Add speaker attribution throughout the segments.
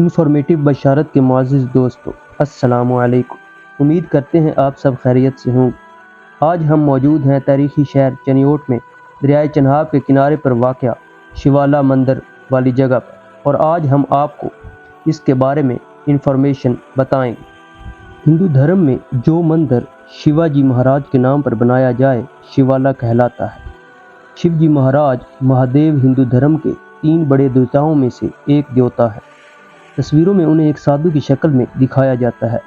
Speaker 1: Informative بشارت کے معزز دوستو، السلام علیکم۔ امید کرتے ہیں آپ سب خیریت سے ہوں۔ آج ہم موجود ہیں تاریخی شہر چنیوٹ میں دریائے چناب کے کنارے پر واقع شیوالا مندر والی جگہ پر، اور آج ہم آپ کو اس کے بارے میں انفارمیشن بتائیں گے۔ ہندو دھرم میں جو مندر شیوا جی مہاراج کے نام پر بنایا جائے شیوالا کہلاتا ہے۔ شیو جی مہاراج مہادیو ہندو دھرم کے 3 بڑے دیوتاؤں میں سے ایک دیوتا ہے۔ تصویروں میں انہیں ایک سادھو کی شکل میں دکھایا جاتا ہے،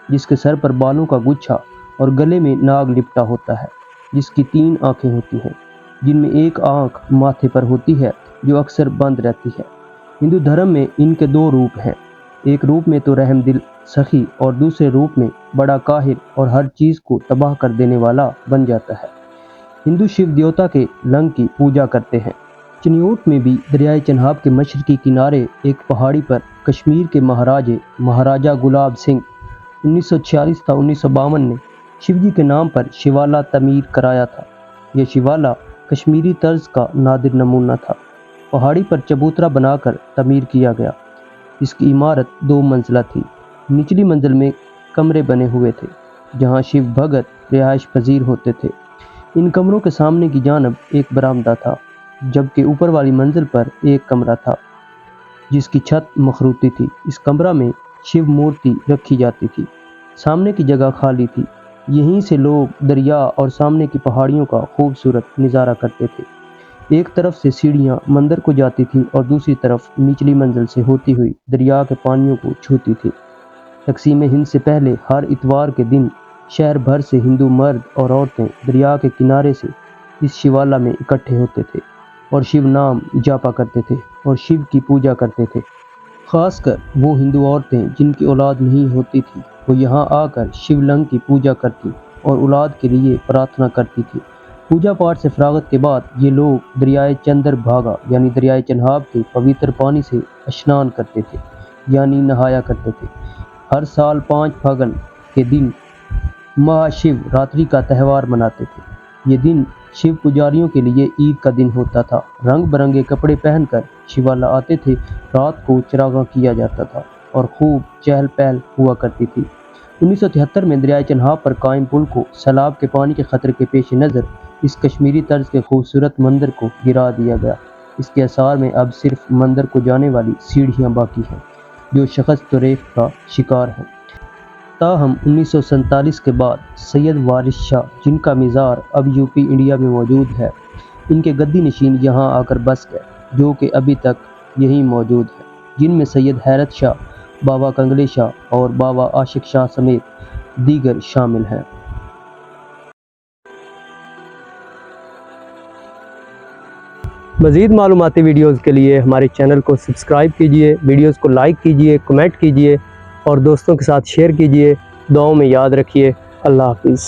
Speaker 1: جس کے سر پر بالوں کا گچھا اور گلے میں ناگ لپٹا ہوتا ہے، جس کی 3 آنکھیں ہوتی ہیں، جن میں ایک آنکھ ماتھے پر ہوتی ہے جو اکثر بند رہتی ہے۔ ہندو دھرم میں ان کے 2 روپ ہیں، ایک روپ میں تو رحم دل سخی اور دوسرے روپ میں بڑا قاہر اور ہر چیز کو تباہ کر دینے والا بن جاتا ہے۔ ہندو شیو دیوتا کے لنگ کی پوجا کرتے ہیں۔ چنیوٹ میں بھی دریائے چناب کے مشرقی کنارے ایک پہاڑی پر کشمیر کے مہاراجا گلاب سنگھ 1946 تا 1952 نے شیو جی کے نام پر شیوالا تعمیر کرایا تھا۔ یہ شیوالا کشمیری طرز کا نادر نمونہ تھا، پہاڑی پر چبوترا بنا کر تعمیر کیا گیا۔ اس کی عمارت 2 منزلہ تھی۔ نچلی منزل میں کمرے بنے ہوئے تھے جہاں شیو بھگت رہائش پذیر ہوتے تھے۔ ان کمروں کے سامنے کی جانب ایک برآمدہ تھا، جبکہ اوپر والی منزل پر ایک کمرہ تھا جس کی چھت مخروطی تھی۔ اس کمرہ میں شیو مورتی رکھی جاتی تھی۔ سامنے کی جگہ خالی تھی، یہیں سے لوگ دریا اور سامنے کی پہاڑیوں کا خوبصورت نظارہ کرتے تھے۔ ایک طرف سے سیڑھیاں مندر کو جاتی تھیں اور دوسری طرف نچلی منزل سے ہوتی ہوئی دریا کے پانیوں کو چھوتی تھی۔ تقسیم ہند سے پہلے ہر اتوار کے دن شہر بھر سے ہندو مرد اور عورتیں دریا کے کنارے سے اس شیوالا میں اکٹھے ہوتے تھے اور شیو نام جاپا کرتے تھے اور شیو کی پوجا کرتے تھے۔ خاص کر وہ ہندو عورتیں جن کی اولاد نہیں ہوتی تھی، وہ یہاں آ کر شیو لنگ کی پوجا کرتی اور اولاد کے لیے پرارتھنا کرتی تھی۔ پوجا پاٹ سے فراغت کے بعد یہ لوگ دریائے چندر بھاگا یعنی دریائے چناب کے پوتر پانی سے اشنان کرتے تھے یعنی نہایا کرتے تھے۔ ہر سال 5 پھگن کے دن مہا شیو راتری کا تہوار مناتے تھے۔ یہ دن شیو پجاریوں کے لیے عید کا دن ہوتا تھا۔ رنگ برنگے کپڑے پہن کر شیوالا آتے تھے، رات کو چراغاں کیا جاتا تھا اور خوب چہل پہل ہوا کرتی تھی۔ 1973 میں دریائے چناب پر قائم پل کو سیلاب کے پانی کے خطرے کے پیش نظر اس کشمیری طرز کے خوبصورت مندر کو گرا دیا گیا۔ اس کے آثار میں اب صرف مندر کو جانے والی سیڑھیاں باقی ہیں جو شخص طریق کا شکار ہیں۔ تاہم 1947 کے بعد سید وارث شاہ، جن کا مزار اب یوپی انڈیا میں موجود ہے، ان کے گدی نشین یہاں آ کر بس گئے، جو کہ ابھی تک یہیں موجود ہیں، جن میں سید حیرت شاہ، بابا کنگلے شاہ اور بابا عاشق شاہ سمیت دیگر شامل ہیں۔ مزید معلوماتی ویڈیوز کے لیے ہمارے چینل کو سبسکرائب کیجیے، ویڈیوز کو لائک کیجیے، کمنٹ کیجیے اور دوستوں کے ساتھ شیئر کیجیے۔ دعاؤں میں یاد رکھیے۔ اللہ حافظ۔